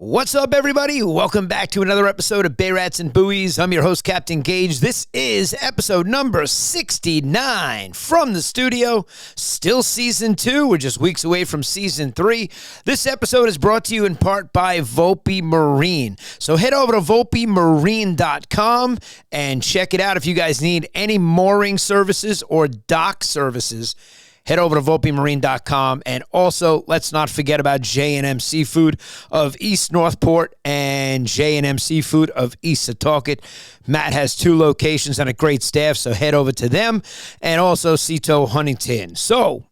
What's up, everybody? Welcome back to another episode of Bay Rats and Buoys. I'm your host, Captain Gaige. This is episode number 69 from the studio. Still season 2. We're just weeks away from season 3. This episode is brought to you in part by Volpe Marine. So head over to volpemarine.com and check it out. If you guys need any mooring services or dock services, head over to volpemarine.com. And also, let's not forget about J&M Seafood of East Northport and J&M Seafood of East Setauket. Matt has 2 locations and a great staff, so head over to them. And also Cito Huntington. So,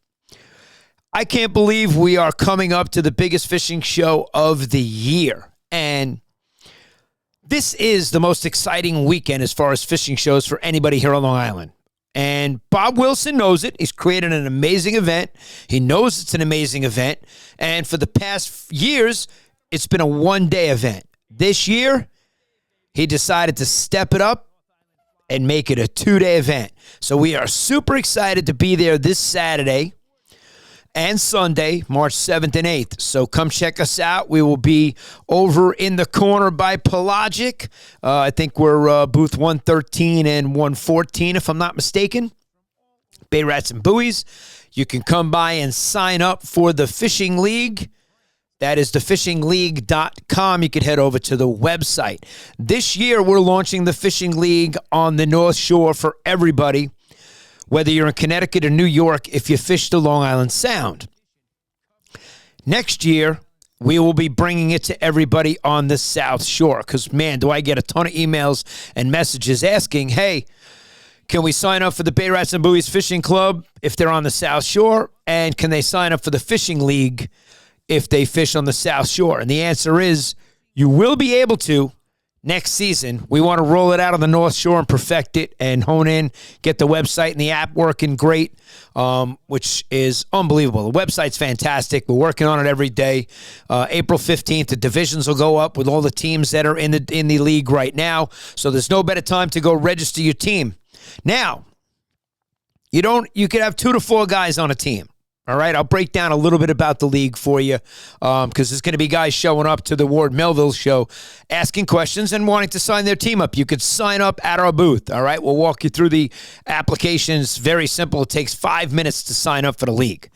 I can't believe we are coming up to the biggest fishing show of the year. And this is the most exciting weekend as far as fishing shows for anybody here on Long Island. And Bob Wilson knows it. He's created an amazing event. He knows it's an amazing event. And for the past years, it's been a one-day event. This year, he decided to step it up and make it a 2-day event. So we are super excited to be there this Saturday and Sunday, March 7th and 8th. So come check us out. We will be over in the corner by Pelagic. I think we're booth 113 and 114, if I'm not mistaken. Bay Rats and Buoys. You can come by and sign up for the Fishing League. That is thefishingleague.com. You can head over to the website. This year, we're launching the Fishing League on the North Shore for everybody, whether you're in Connecticut or New York, if you fish the Long Island Sound. Next year, we will be bringing it to everybody on the South Shore. Because, man, do I get a ton of emails and messages asking, hey, can we sign up for the Bay Rats and Buoys Fishing Club if they're on the South Shore? And can they sign up for the Fishing League if they fish on the South Shore? And the answer is, you will be able to. Next season, we want to roll it out on the North Shore and perfect it and hone in, get the website and the app working great, which is unbelievable. The website's fantastic. We're working on it every day. April 15th, the divisions will go up with all the teams that are in the league right now. So there's no better time to go register your team. Now, you could have 2 to 4 guys on a team. All right, I'll break down a little bit about the league for you because there's going to be guys showing up to the Ward Melville show asking questions and wanting to sign their team up. You could sign up at our booth, all right? We'll walk you through the applications. Very simple. It takes 5 minutes to sign up for the league,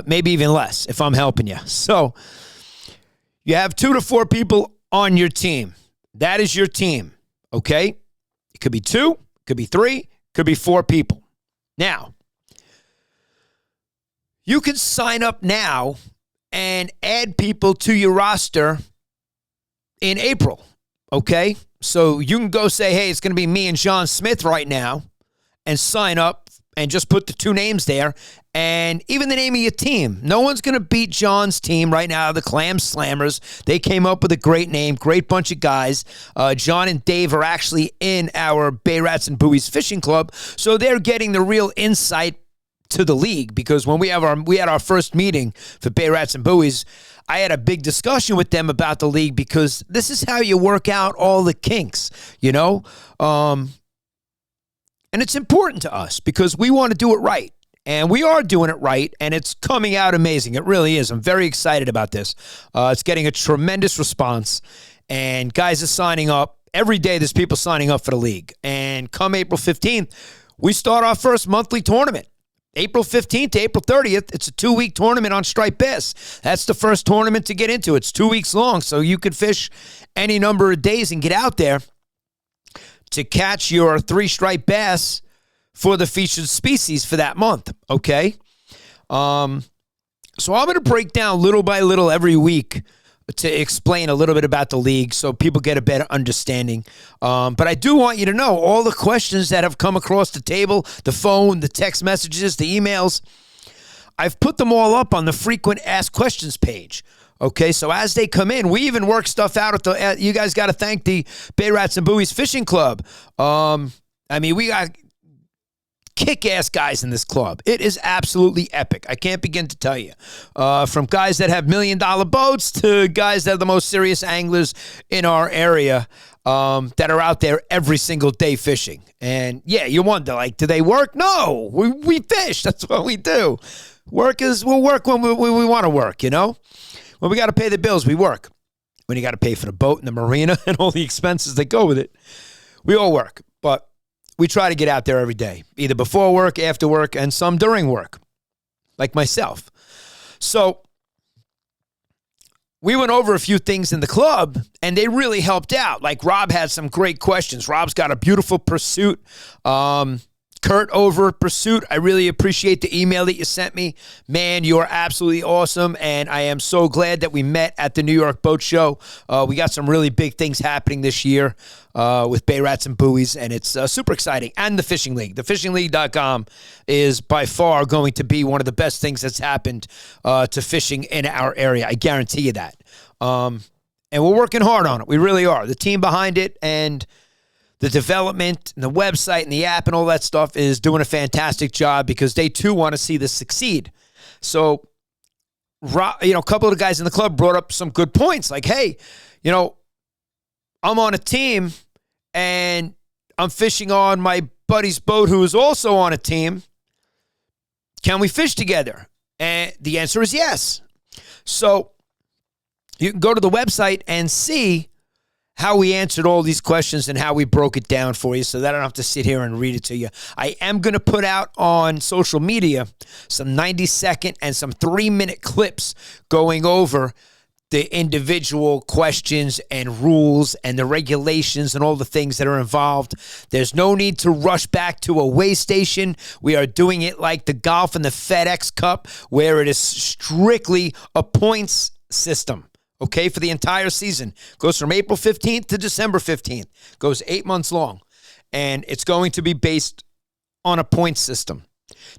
maybe even less if I'm helping you. So you have 2 to 4 people on your team. That is your team, okay? It could be 2, could be 3, could be 4 people. Now, you can sign up now and add people to your roster in April, okay? So you can go say, hey, it's going to be me and John Smith right now, and sign up and just put the 2 names there and even the name of your team. No one's going to beat John's team right now, the Clam Slammers. They came up with a great name, great bunch of guys. John and Dave are actually in our Bay Rats and Buoys Fishing Club, so they're getting the real insight to the league, because when we had our first meeting for Bay Rats and Buoys, I had a big discussion with them about the league, because this is how you work out all the kinks, you know? And it's important to us because we want to do it right. And we are doing it right, and it's coming out amazing. It really is. I'm very excited about this. It's getting a tremendous response, and guys are signing up. Every day there's people signing up for the league. And come April 15th, we start our first monthly tournament. April 15th to April 30th, it's a 2-week tournament on striped bass. That's the first tournament to get into. It's 2 weeks long, so you could fish any number of days and get out there to catch your 3 striped bass for the featured species for that month, okay? So I'm going to break down little by little every week to explain a little bit about the league so people get a better understanding. But I do want you to know all the questions that have come across the table, the phone, the text messages, the emails. I've put them all up on the frequent asked questions page. Okay, so as they come in, we even work stuff out you guys got to thank the Bay Rats and Buoys Fishing Club. We got kick-ass guys in this club. It is absolutely epic. I can't begin to tell you. From guys that have million-dollar boats to guys that are the most serious anglers in our area that are out there every single day fishing. And, yeah, you wonder, do they work? No. We fish. That's what we do. We'll work when we want to work, you know? When we got to pay the bills, we work. when you got to pay for the boat and the marina and all the expenses that go with it. We all work, but we try to get out there every day, either before work, after work, and some during work, like myself. So we went over a few things in the club, and they really helped out. Like Rob had some great questions. Rob's got a beautiful Pursuit. Kurt over at Pursuit, I really appreciate the email that you sent me. Man, you are absolutely awesome, and I am so glad that we met at the New York Boat Show. We got some really big things happening this year with Bay Rats and Buoys, and it's super exciting. And the Fishing League. The fishingleague.com is by far going to be one of the best things that's happened to fishing in our area. I guarantee you that. And we're working hard on it. We really are. The team behind it and the development and the website and the app and all that stuff is doing a fantastic job because they, too, want to see this succeed. So, a couple of the guys in the club brought up some good points. Like, hey, I'm on a team and I'm fishing on my buddy's boat who is also on a team. Can we fish together? And the answer is yes. So you can go to the website and see how we answered all these questions and how we broke it down for you so that I don't have to sit here and read it to you. I am going to put out on social media some 90-second and some 3-minute clips going over the individual questions and rules and the regulations and all the things that are involved. There's no need to rush back to a weigh station. We are doing it like the golf and the FedEx Cup, where it is strictly a points system. Okay, for the entire season. Goes from April 15th to December 15th. Goes 8 months long. And it's going to be based on a point system.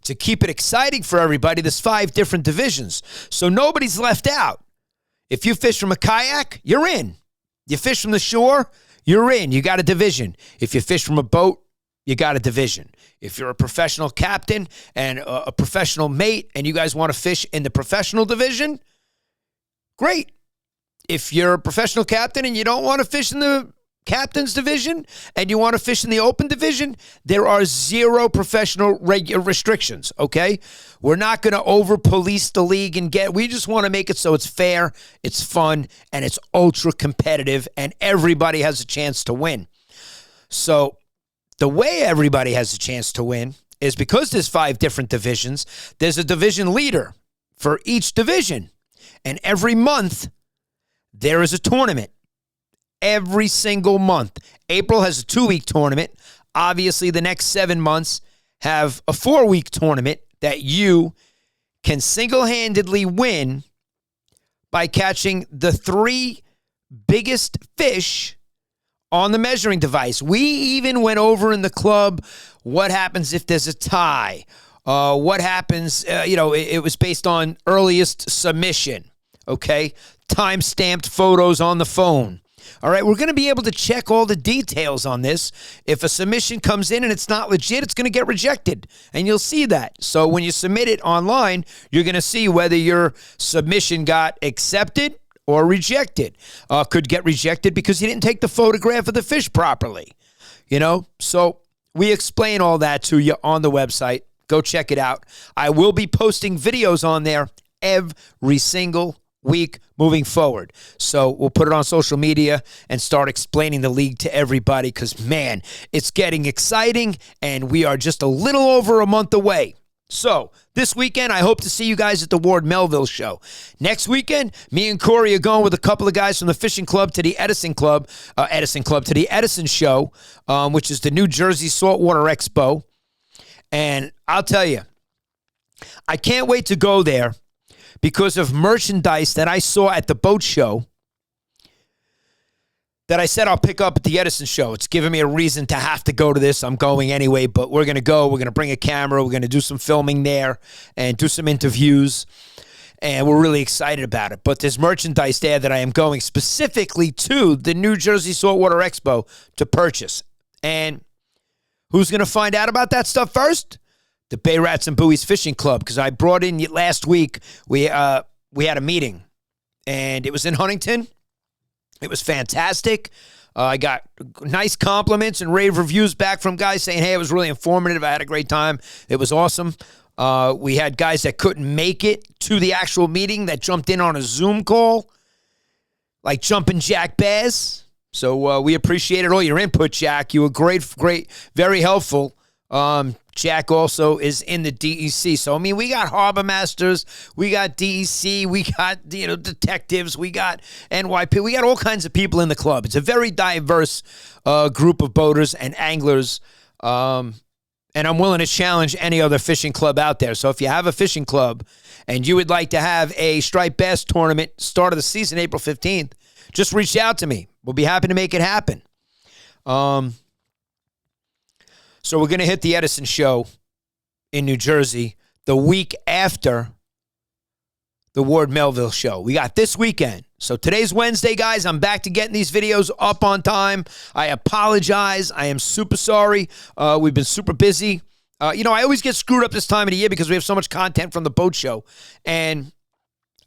To keep it exciting for everybody, there's 5 different divisions. So nobody's left out. If you fish from a kayak, you're in. You fish from the shore, you're in. You got a division. If you fish from a boat, you got a division. If you're a professional captain and a professional mate and you guys want to fish in the professional division, great. If you're a professional captain and you don't want to fish in the captain's division and you want to fish in the open division, there are 0 professional restrictions, okay? We're not going to over-police the league we just want to make it so it's fair, it's fun, and it's ultra-competitive, and everybody has a chance to win. So the way everybody has a chance to win is because there's 5 different divisions, there's a division leader for each division, and every month, there is a tournament every single month. April has a 2-week tournament. Obviously, the next 7 months have a 4-week tournament that you can single-handedly win by catching the 3 biggest fish on the measuring device. We even went over in the club what happens if there's a tie. What happens, it was based on earliest submission, okay? Time-stamped photos on the phone. All right, we're going to be able to check all the details on this. If a submission comes in and it's not legit, it's going to get rejected, and you'll see that. So when you submit it online, you're going to see whether your submission got accepted or rejected. Could get rejected because you didn't take the photograph of the fish properly. So we explain all that to you on the website. Go check it out. I will be posting videos on there every single week moving forward. So we'll put it on social media and start explaining the league to everybody because, man, it's getting exciting and we are just a little over a month away. So this weekend, I hope to see you guys at the Ward Melville show. Next weekend, me and Kory are going with a couple of guys from the Fishing Club to the Edison Club to the Edison show, which is the New Jersey Saltwater Expo. And I'll tell you, I can't wait to go there because of merchandise that I saw at the boat show that I said I'll pick up at the Edison show. It's giving me a reason to have to go to this. I'm going anyway, but we're going to go. We're going to bring a camera. We're going to do some filming there and do some interviews, and we're really excited about it. But there's merchandise there that I am going specifically to the New Jersey Saltwater Expo to purchase. And who's going to find out about that stuff first? The Bay Rats and Buoys Fishing Club, because I brought in last week, we had a meeting, and it was in Huntington. It was fantastic. I got nice compliments and rave reviews back from guys saying, hey, it was really informative. I had a great time. It was awesome. We had guys that couldn't make it to the actual meeting that jumped in on a Zoom call. like jumping jack bass. So we appreciated all your input, Jack. You were great, very helpful. Jack also is in the DEC. So, I mean, we got harbor masters, we got DEC, we got, detectives, we got NYP. We got all kinds of people in the club. It's a very diverse group of boaters and anglers. And I'm willing to challenge any other fishing club out there. So if you have a fishing club and you would like to have a striped bass tournament start of the season, April 15th, just reach out to me. We'll be happy to make it happen. So we're going to hit the Edison show in New Jersey the week after the Ward Melville show. We got this weekend. So today's Wednesday, guys. I'm back to getting these videos up on time. I apologize. I am super sorry. We've been super busy. I always get screwed up this time of the year because we have so much content from the boat show. And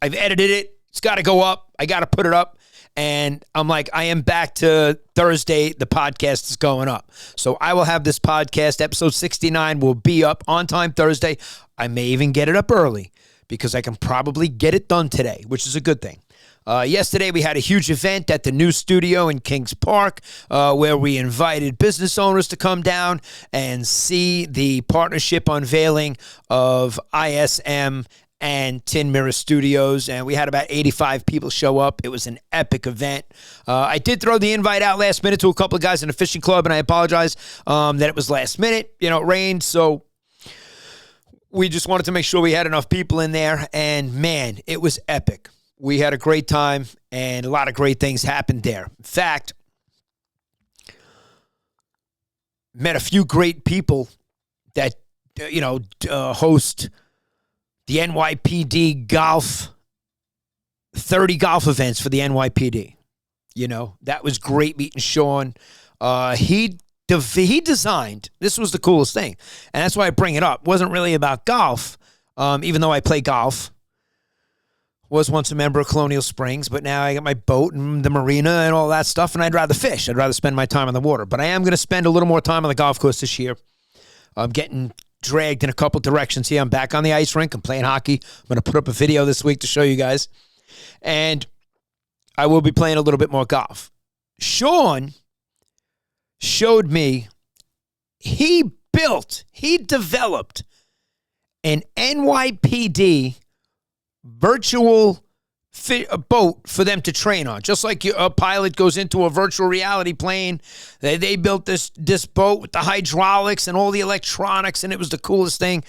I've edited it. It's got to go up. I got to put it up. And I'm like, I am back to Thursday. The podcast is going up. So I will have this podcast, episode 69, will be up on time Thursday. I may even get it up early because I can probably get it done today, which is a good thing. Yesterday, we had a huge event at the new studio in Kings Park where we invited business owners to come down and see the partnership unveiling of ISM and Tin Mirror Studios, and we had about 85 people show up. It was an epic event. I did throw the invite out last minute to a couple of guys in the fishing club, and I apologize that it was last minute. It rained, so we just wanted to make sure we had enough people in there, and man, it was epic. We had a great time, and a lot of great things happened there. In fact, met a few great people that, host the NYPD golf, 30 golf events for the NYPD. That was great meeting Sean. He designed, this was the coolest thing, and that's why I bring it up. It wasn't really about golf, even though I play golf. Was once a member of Colonial Springs, but now I got my boat and the marina and all that stuff, and I'd rather fish. I'd rather spend my time on the water. But I am going to spend a little more time on the golf course this year. I'm getting dragged in a couple directions here. I'm back on the ice rink. I'm playing hockey. I'm going to put up a video this week to show you guys. And I will be playing a little bit more golf. Sean showed me he developed an NYPD virtual boat for them to train on. Just like a pilot goes into a virtual reality plane, they built this boat with the hydraulics and all the electronics, and it was the coolest thing.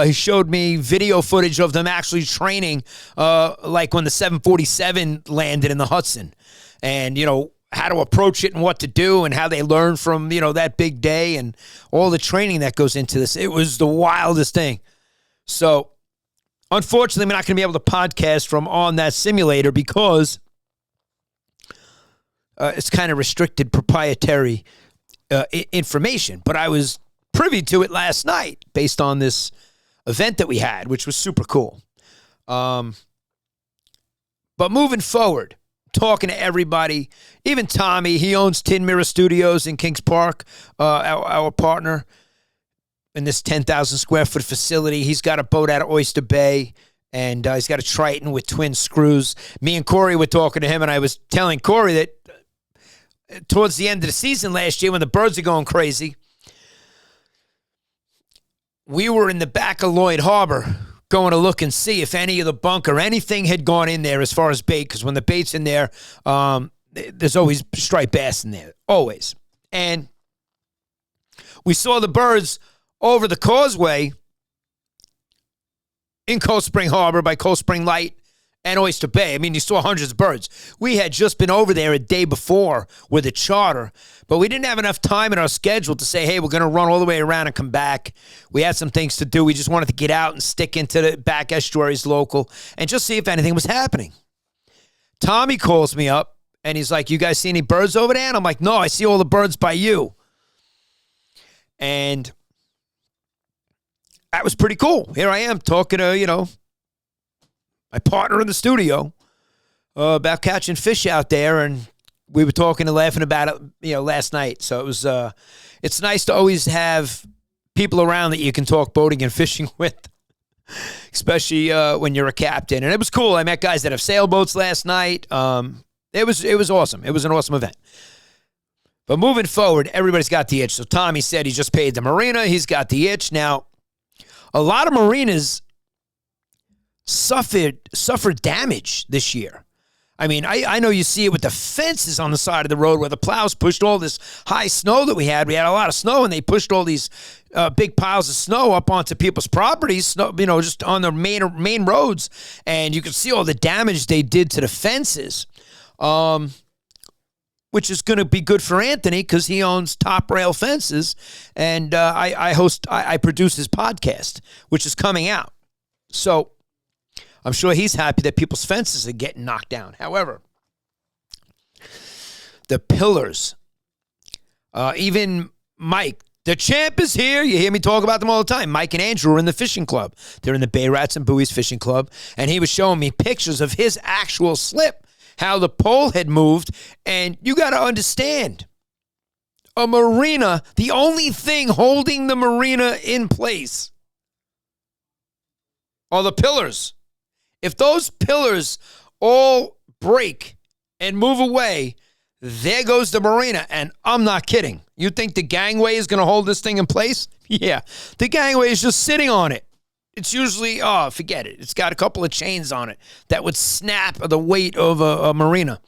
He showed me video footage of them actually training, like when the 747 landed in the Hudson, and how to approach it and what to do and how they learn from that big day and all the training that goes into this. It was the wildest thing. So unfortunately, I'm not going to be able to podcast from on that simulator because it's kind of restricted proprietary information. But I was privy to it last night based on this event that we had, which was super cool. But moving forward, talking to everybody, even Tommy, he owns Tin Mirror Studios in Kings Park, our partner in this 10,000 square foot facility. He's got a boat out of Oyster Bay, and he's got a Triton with twin screws. Me and Kory were talking to him, and I was telling Kory that towards the end of the season last year when the birds are going crazy, we were in the back of Lloyd Harbor going to look and see if any of the bunker, anything had gone in there as far as bait, because when the bait's in there, there's always striped bass in there, always. And we saw the birds over the causeway in Cold Spring Harbor by Cold Spring Light and Oyster Bay. I mean, you saw hundreds of birds. We had just been over there a day before with a charter, but we didn't have enough time in our schedule to say, hey, we're going to run all the way around and come back. We had some things to do. We just wanted to get out and stick into the back estuaries local and just see if anything was happening. Tommy calls me up, and he's like, you guys see any birds over there? And I'm like, no, I see all the birds by you. And that was pretty cool. Here I am talking to, my partner in the studio about catching fish out there, and we were talking and laughing about it, last night. So it was, it's nice to always have people around that you can talk boating and fishing with, especially when you're a captain. And it was cool. I met guys that have sailboats last night. It was awesome. It was an awesome event. But moving forward, everybody's got the itch. So Tommy said he just paid the marina. He's got the itch. Now, a lot of marinas suffered damage this year. I mean, I know you see it with the fences on the side of the road where the plows pushed all this high snow that we had. We had a lot of snow, and they pushed all these big piles of snow up onto people's properties, just on the main roads. And you could see all the damage they did to the fences, which is going to be good for Anthony because he owns Top Rail Fences, and I produce his podcast, which is coming out. So I'm sure he's happy that people's fences are getting knocked down. However, the pillars, even Mike, the champ is here. You hear me talk about them all the time. Mike and Andrew are in the fishing club. They're in the Bay Rats and Buoys fishing club, and he was showing me pictures of his actual slip, how the pole had moved, and you got to understand, a marina, the only thing holding the marina in place are the pillars. If those pillars all break and move away, there goes the marina, and I'm not kidding. You think the gangway is going to hold this thing in place? Yeah, the gangway is just sitting on it. It's usually, forget it. It's got a couple of chains on it that would snap the weight of a marina.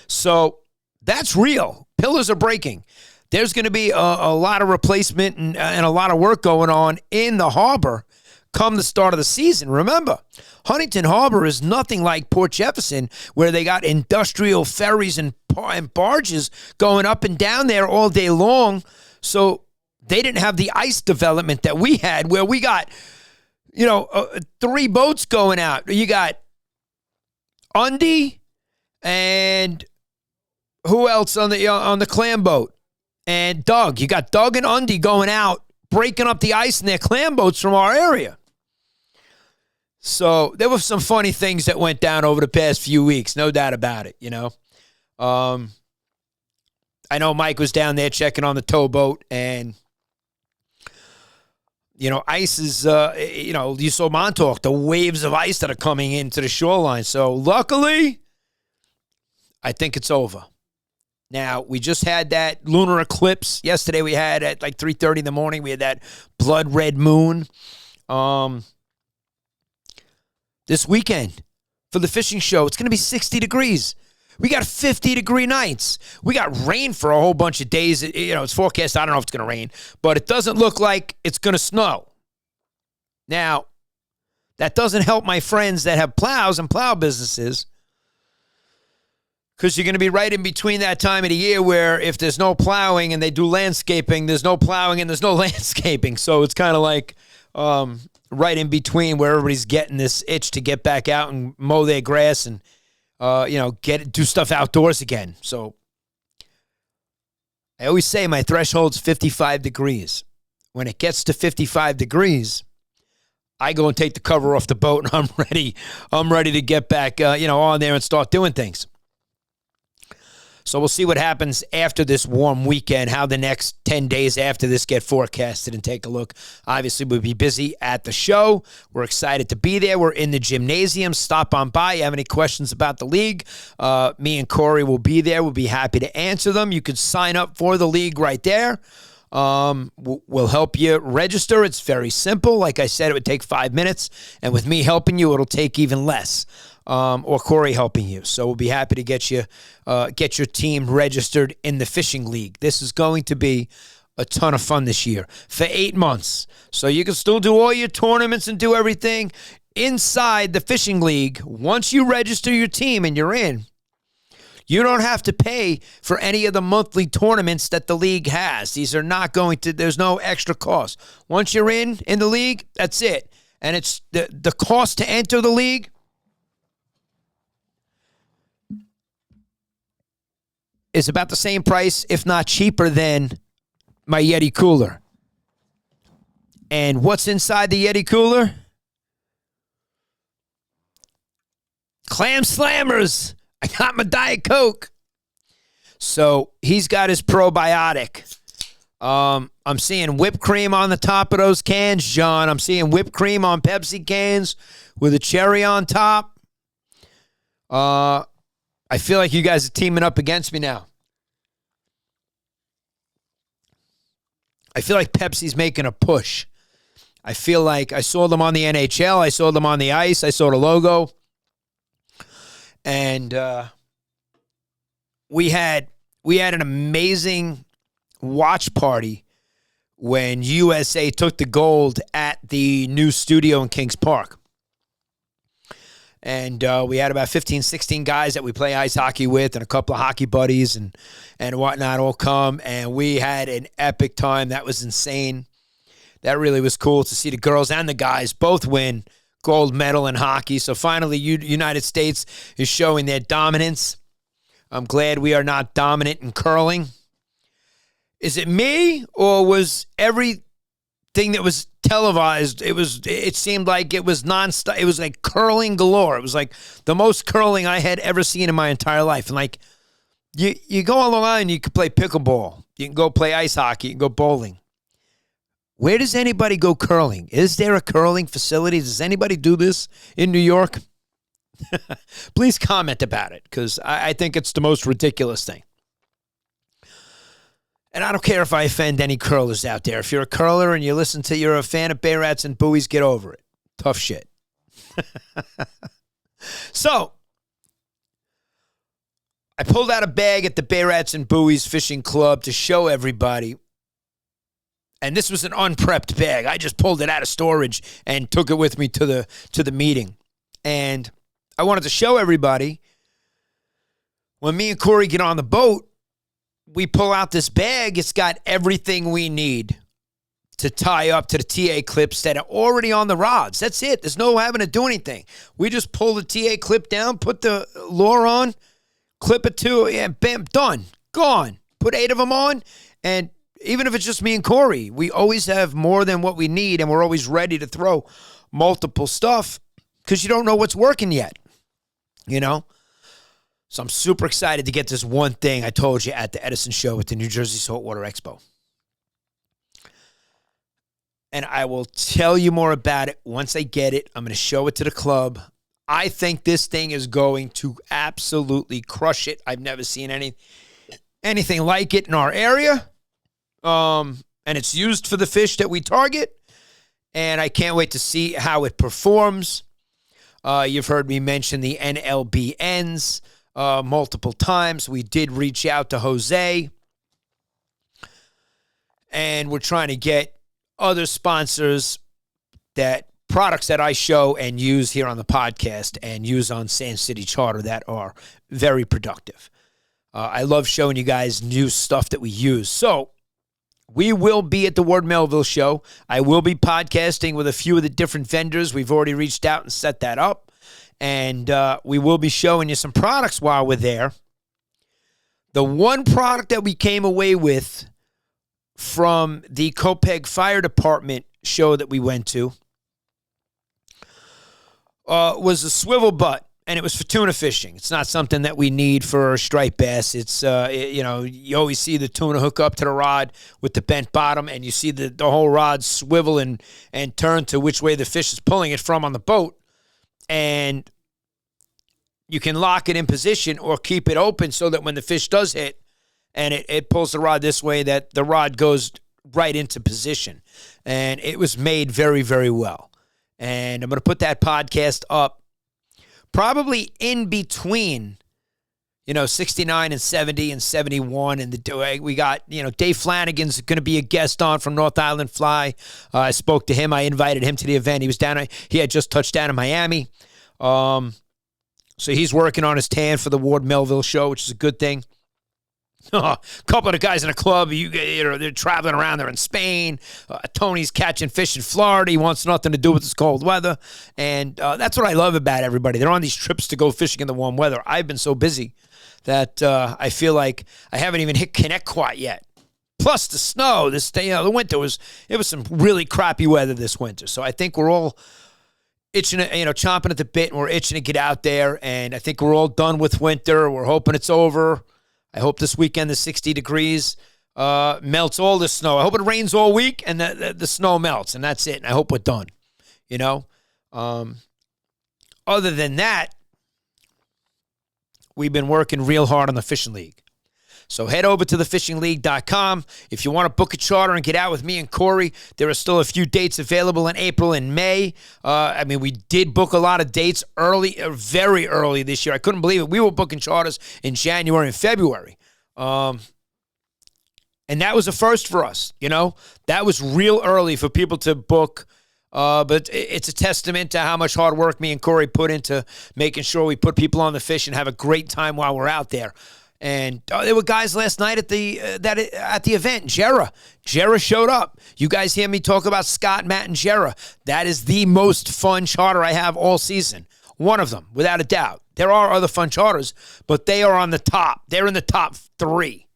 So that's real. Pillars are breaking. There's going to be a lot of replacement and a lot of work going on in the harbor come the start of the season. Remember, Huntington Harbor is nothing like Port Jefferson, where they got industrial ferries and barges going up and down there all day long. So they didn't have the ice development that we had, where we got, 3 boats going out. You got Undy and who else on the clam boat? And Doug. You got Doug and Undy going out, breaking up the ice in their clam boats from our area. So there were some funny things that went down over the past few weeks, no doubt about it, I know Mike was down there checking on the towboat, and, ice is, you saw Montauk, the waves of ice that are coming into the shoreline. So luckily, I think it's over. Now, we just had that lunar eclipse. Yesterday we had at like 3:30 in the morning, we had that blood red moon. This weekend for the fishing show, it's going to be 60 degrees. We got 50-degree nights. We got rain for a whole bunch of days. It's forecast. I don't know if it's going to rain, but it doesn't look like it's going to snow. Now, that doesn't help my friends that have plows and plow businesses, because you're going to be right in between that time of the year where if there's no plowing and they do landscaping, there's no plowing and there's no landscaping. So it's kind of like right in between where everybody's getting this itch to get back out and mow their grass and, do stuff outdoors again. So I always say my threshold's 55 degrees. When it gets to 55 degrees, I go and take the cover off the boat, and I'm ready. I'm ready to get back, on there and start doing things. So we'll see what happens after this warm weekend, how the next 10 days after this get forecasted, and take a look. Obviously, we'll be busy at the show. We're excited to be there. We're in the gymnasium. Stop on by. You have any questions about the league? Me and Kory will be there. We'll be happy to answer them. You can sign up for the league right there. We'll help you register. It's very simple. Like I said, it would take 5 minutes. And with me helping you, it'll take even less. Or Kory helping you. So we'll be happy to get your team registered in the fishing league. This is going to be a ton of fun this year for 8 months. So you can still do all your tournaments and do everything inside the fishing league. Once you register your team and you're in, you don't have to pay for any of the monthly tournaments that the league has. These are not there's no extra cost. Once you're in the league, that's it. And it's the cost to enter the league is about the same price, if not cheaper, than my Yeti cooler. And what's inside the Yeti cooler? Clam Slammers. I got my Diet Coke. So he's got his probiotic. I'm seeing whipped cream on the top of those cans, John. I'm seeing whipped cream on Pepsi cans with a cherry on top. I feel like you guys are teaming up against me now. I feel like Pepsi's making a push. I feel like I saw them on the NHL. I saw them on the ice. I saw the logo. And we had an amazing watch party when USA took the gold at the new studio in Kings Park. And we had about 15, 16 guys that we play ice hockey with and a couple of hockey buddies and whatnot all come. And we had an epic time. That was insane. That really was cool to see the girls and the guys both win gold medal in hockey. So finally, United States is showing their dominance. I'm glad we are not dominant in curling. Is it me, or was everything that was televised, it seemed like it was nonstop? It was like curling galore. It was like the most curling I had ever seen in my entire life. And like, you go on the line, you can play pickleball. You can go play ice hockey. You can go bowling. Where does anybody go curling? Is there a curling facility? Does anybody do this in New York? Please comment about it, because I think it's the most ridiculous thing. And I don't care if I offend any curlers out there. If you're a curler and you're a fan of Bay Rats and Buoys, get over it. Tough shit. So, I pulled out a bag at the Bay Rats and Buoys Fishing Club to show everybody. And this was an unprepped bag. I just pulled it out of storage and took it with me to the meeting. And I wanted to show everybody, when me and Kory get on the boat, we pull out this bag. It's got everything we need to tie up to the TA clips that are already on the rods. That's it. There's no having to do anything. We just pull the TA clip down, put the lure on, clip it to, and bam, done. Gone. Put 8 of them on, and even if it's just me and Kory, we always have more than what we need, and we're always ready to throw multiple stuff because you don't know what's working yet, you know? So I'm super excited to get this one thing I told you at the Edison show at the New Jersey Saltwater Expo. And I will tell you more about it once I get it. I'm going to show it to the club. I think this thing is going to absolutely crush it. I've never seen anything like it in our area. And it's used for the fish that we target. And I can't wait to see how it performs. You've heard me mention the NLBNs multiple times. We did reach out to Jose. And we're trying to get other sponsors, that products that I show and use here on the podcast and use on Sand City Charter that are very productive. I love showing you guys new stuff that we use. So we will be at the Ward Melville show. I will be podcasting with a few of the different vendors. We've already reached out and set that up. And we will be showing you some products while we're there. The one product that we came away with from the Copeg Fire Department show that we went to was a swivel butt, and it was for tuna fishing. It's not something that we need for striped bass. It's, you always see the tuna hook up to the rod with the bent bottom, and you see the whole rod swivel and turn to which way the fish is pulling it from on the boat. And you can lock it in position or keep it open so that when the fish does hit and it pulls the rod this way, that the rod goes right into position. And it was made very, very well. And I'm going to put that podcast up probably in between, 69 and 70 and 71. And we got, Dave Flanagan's going to be a guest on from North Island Fly. I spoke to him. I invited him to the event. He had just touched down in Miami. So he's working on his tan for the Ward Melville show, which is a good thing. A couple of the guys in the club, they're traveling around. They're in Spain. Tony's catching fish in Florida. He wants nothing to do with this cold weather. And that's what I love about everybody. They're on these trips to go fishing in the warm weather. I've been so busy that I feel like I haven't even hit Connect quite yet. Plus the snow. The winter was some really crappy weather this winter. So I think we're all itching, chomping at the bit, and we're itching to get out there. And I think we're all done with winter. We're hoping it's over. I hope this weekend the 60 degrees melts all the snow. I hope it rains all week and the snow melts, and that's it. And I hope we're done, Other than that, we've been working real hard on the Fishing League. So head over to thefishingleague.com. If you want to book a charter and get out with me and Kory, there are still a few dates available in April and May. We did book a lot of dates very early this year. I couldn't believe it. We were booking charters in January and February. And that was a first for us, That was real early for people to book. But it's a testament to how much hard work me and Kory put into making sure we put people on the fish and have a great time while we're out there. And there were guys last night at the event. Jera showed up. You guys hear me talk about Scott, Matt, and Jera. That is the most fun charter I have all season. One of them, without a doubt. There are other fun charters, but they are on the top. They're in the top 3.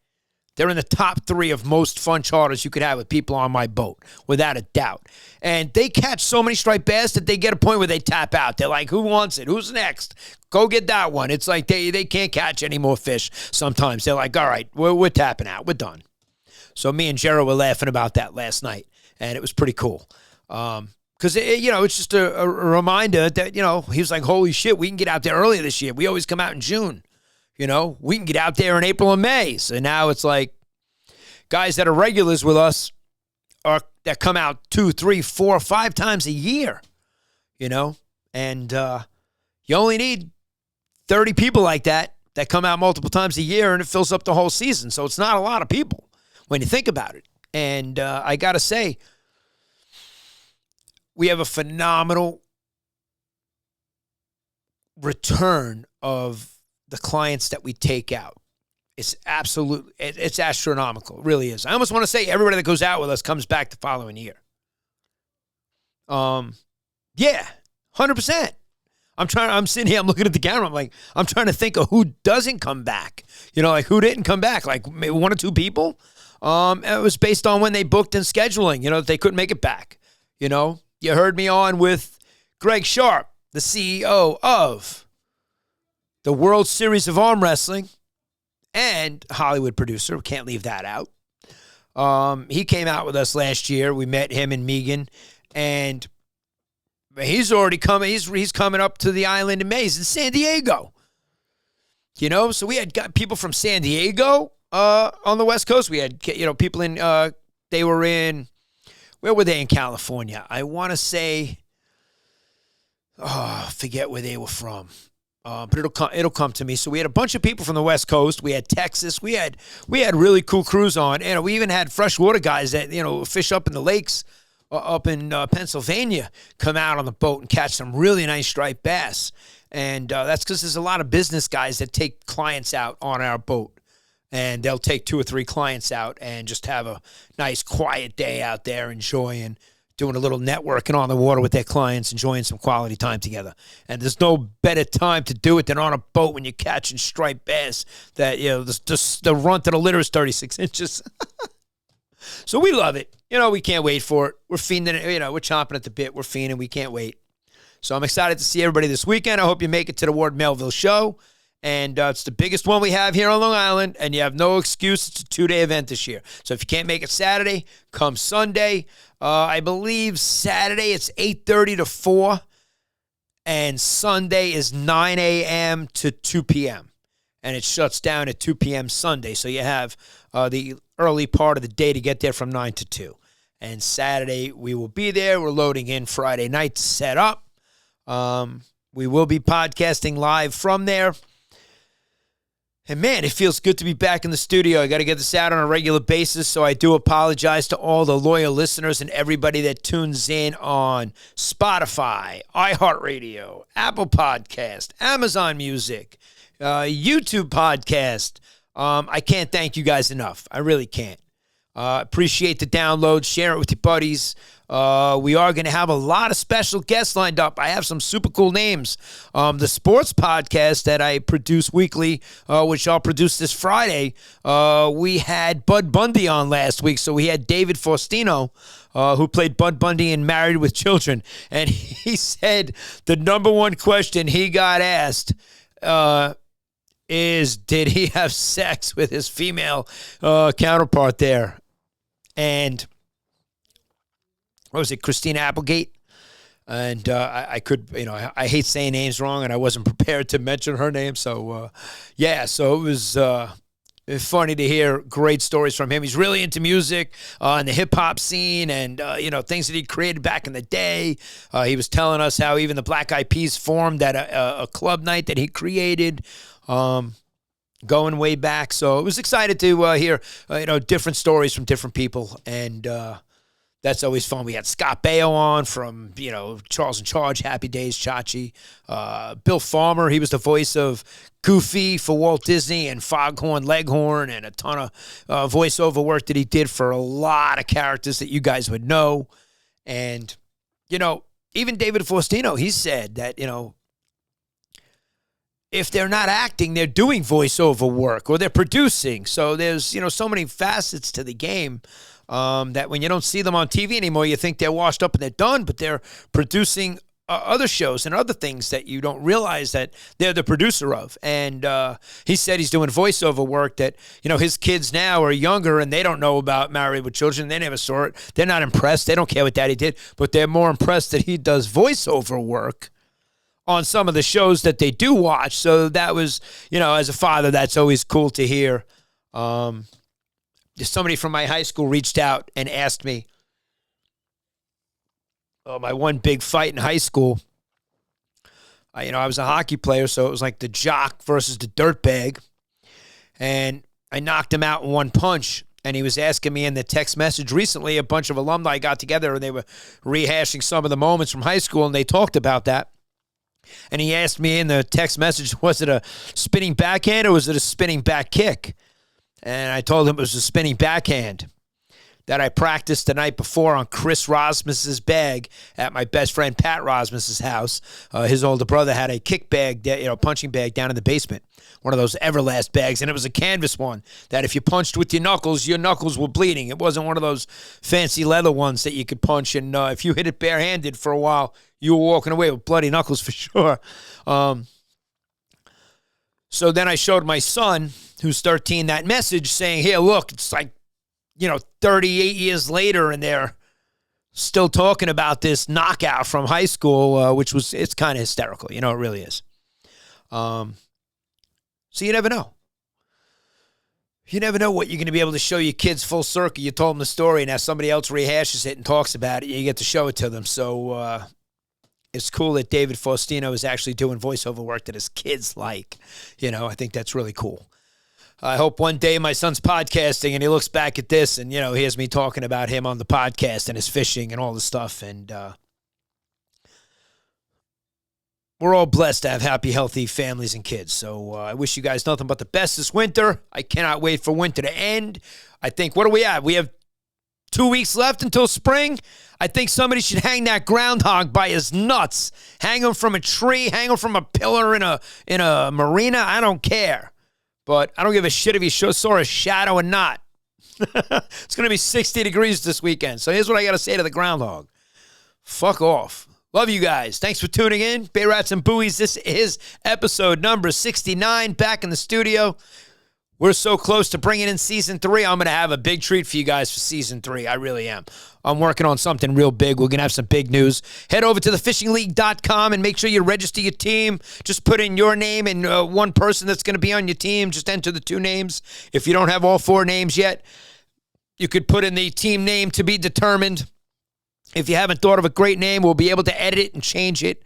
They're in the top 3 of most fun charters you could have with people on my boat, without a doubt. And they catch so many striped bass that they get a point where they tap out. They're like, who wants it? Who's next? Go get that one. It's like they can't catch any more fish sometimes. They're like, all right, we're tapping out. We're done. So me and Jera were laughing about that last night, and it was pretty cool. Because, it's just a reminder that, he was like, holy shit, we can get out there earlier this year. We always come out in June. We can get out there in April and May. So now it's like guys that are regulars with us that come out 2, 3, 4, 5 times a year, and you only need 30 people like that come out multiple times a year, and it fills up the whole season. So it's not a lot of people when you think about it. And I got to say, we have a phenomenal return of the clients that we take out. It's astronomical. It really is. I almost want to say everybody that goes out with us comes back the following year. Yeah, 100%. I'm sitting here, I'm looking at the camera, I'm trying to think of who doesn't come back. Who didn't come back? Like maybe 1 or 2 people. It was based on when they booked and scheduling, that they couldn't make it back. You heard me on with Greg Sharp, the CEO of the World Series of Arm Wrestling and Hollywood producer. Can't leave that out. He came out with us last year. We met him and Megan, and he's already coming. He's coming up to the island in May. He's in San Diego. So we had people from San Diego on the West Coast. We had people in. They were in. Where were they in California? I want to say. Forget where they were from. But it'll come to me. So we had a bunch of people from the West Coast. We had Texas. We had really cool crews on, and we even had freshwater guys that fish up in the lakes, up in Pennsylvania, come out on the boat and catch some really nice striped bass. And that's because there's a lot of business guys that take clients out on our boat, and they'll take 2 or 3 clients out and just have a nice quiet day out there enjoying. Doing a little networking on the water with their clients, enjoying some quality time together. And there's no better time to do it than on a boat when you're catching striped bass that, the runt of the litter is 36 inches. So we love it. We can't wait for it. We're fiending it. We're chomping at the bit. We're fiending. We can't wait. So I'm excited to see everybody this weekend. I hope you make it to the Ward Melville show. And it's the biggest one we have here on Long Island, and you have no excuse. It's a 2-day event this year. So if you can't make it Saturday, come Sunday. I believe Saturday it's 8:30 to 4, and Sunday is 9 a.m. to 2 p.m., and it shuts down at 2 p.m. Sunday. So you have the early part of the day to get there from 9 to 2. And Saturday we will be there. We're loading in Friday night to set up. We will be podcasting live from there. And man, it feels good to be back in the studio. I got to get this out on a regular basis, so I do apologize to all the loyal listeners and everybody that tunes in on Spotify, iHeartRadio, Apple Podcast, Amazon Music, YouTube Podcast. I can't thank you guys enough. I really can't. Appreciate the download. Share it with your buddies. We are going to have a lot of special guests lined up. I have some super cool names. The sports podcast that I produce weekly, which I'll produce this Friday, we had Bud Bundy on last week. So we had David Faustino, who played Bud Bundy in Married with Children. And he said the number one question he got asked is, did he have sex with his female counterpart there? And what was it, Christina Applegate? And I could, I hate saying names wrong, and I wasn't prepared to mention her name. So, so it was funny to hear great stories from him. He's really into music and the hip-hop scene and, things that he created back in the day. He was telling us how even the Black Eyed Peas formed at a club night that he created, going way back. So it was excited to hear, different stories from different people. And that's always fun. We had Scott Baio on from, Charles in Charge, Happy Days, Chachi. Bill Farmer, he was the voice of Goofy for Walt Disney and Foghorn Leghorn, and a ton of voiceover work that he did for a lot of characters that you guys would know. And, even David Faustino, he said that, if they're not acting, they're doing voiceover work or they're producing. So there's, so many facets to the game that when you don't see them on TV anymore, you think they're washed up and they're done, but they're producing other shows and other things that you don't realize that they're the producer of. And he said he's doing voiceover work that, his kids now are younger and they don't know about Married with Children. They never saw it. They're not impressed. They don't care what Daddy did, but they're more impressed that he does voiceover work on some of the shows that they do watch. So that was, as a father, that's always cool to hear. Somebody from my high school reached out and asked me, my one big fight in high school, I was a hockey player, so it was like the jock versus the dirtbag. And I knocked him out in one punch. And he was asking me in the text message recently, a bunch of alumni got together and they were rehashing some of the moments from high school, and they talked about that. And he asked me in the text message, was it a spinning backhand or was it a spinning back kick? And I told him it was a spinning backhand that I practiced the night before on Chris Rosmus's bag at my best friend Pat Rosmus's house. His older brother had a kick bag, punching bag down in the basement, one of those Everlast bags, and it was a canvas one that if you punched with your knuckles were bleeding. It wasn't one of those fancy leather ones that you could punch, and if you hit it barehanded for a while, you were walking away with bloody knuckles for sure. So then I showed my son, who's 13, that message saying, here, look, it's like, 38 years later, and they're still talking about this knockout from high school, it's kind of hysterical. It really is. So you never know. You never know what you're going to be able to show your kids full circle. You told them the story, and now somebody else rehashes it and talks about it. You get to show it to them. So it's cool that David Faustino is actually doing voiceover work that his kids like. I think that's really cool. I hope one day my son's podcasting and he looks back at this and, hears me talking about him on the podcast and his fishing and all this stuff. And we're all blessed to have happy, healthy families and kids. So I wish you guys nothing but the best this winter. I cannot wait for winter to end. I think, what do we have? We have 2 weeks left until spring. I think somebody should hang that groundhog by his nuts. Hang him from a tree, hang him from a pillar in a marina. I don't care. But I don't give a shit if you saw a shadow or not. It's going to be 60 degrees this weekend. So here's what I got to say to the groundhog. Fuck off. Love you guys. Thanks for tuning in. Bay Rats and Buoys. This is episode number 69. Back in the studio. We're so close to bringing in season 3. I'm going to have a big treat for you guys for season 3. I really am. I'm working on something real big. We're going to have some big news. Head over to thefishingleague.com and make sure you register your team. Just put in your name and one person that's going to be on your team. Just enter the 2 names. If you don't have all 4 names yet, you could put in the team name to be determined. If you haven't thought of a great name, we'll be able to edit it and change it.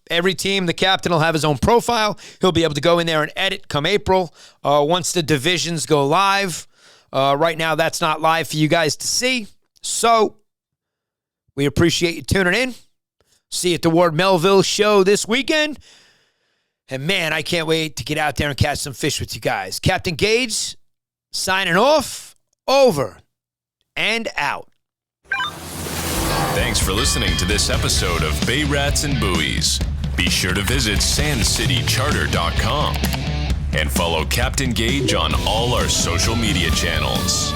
Every team, the captain will have his own profile. He'll be able to go in there and edit come April once the divisions go live. Right now, that's not live for you guys to see. So we appreciate you tuning in. See you at the Ward Melville show this weekend. And, man, I can't wait to get out there and catch some fish with you guys. Captain Gaige signing off, over, and out. Thanks for listening to this episode of Bay Rats and Buoys. Be sure to visit sandcitycharter.com and follow Captain Gaige on all our social media channels.